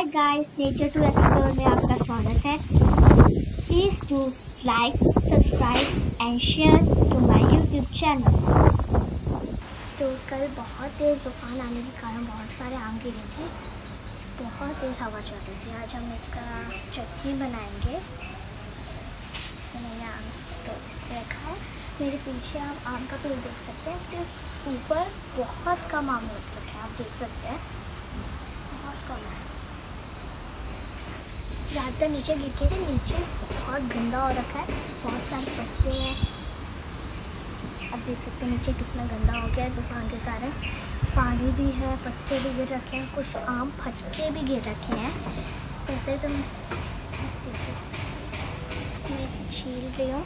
Hi guys, nature to explore में आपका स्वागत है। Please do like, subscribe and share to my YouTube channel. तो कल बहुत तेज़ तूफान आने के कारण बहुत सारे आम गिरे थे। बहुत तेज़ हवा चल रही थी। आज हम इसका चटनी बनाएंगे। मैंने आम तो रखा है। मेरे पीछे आप आम का पेड़ देख सकते हैं। इसके ऊपर बहुत कम आम लग रखे हैं, आप देख सकते हैं, बहुत कम है। ज़्यादातर नीचे गिर के थे। नीचे बहुत गंदा हो रखा है, बहुत सारे पत्ते हैं। आप देख सकते हैं नीचे कितना गंदा हो गया है तूफान के कारण। पानी भी है, पत्ते भी गिर रखे हैं, कुछ आम फटके भी गिर रखे हैं। वैसे तो देख सकते हैं, मैं इसे छील रही हूँ।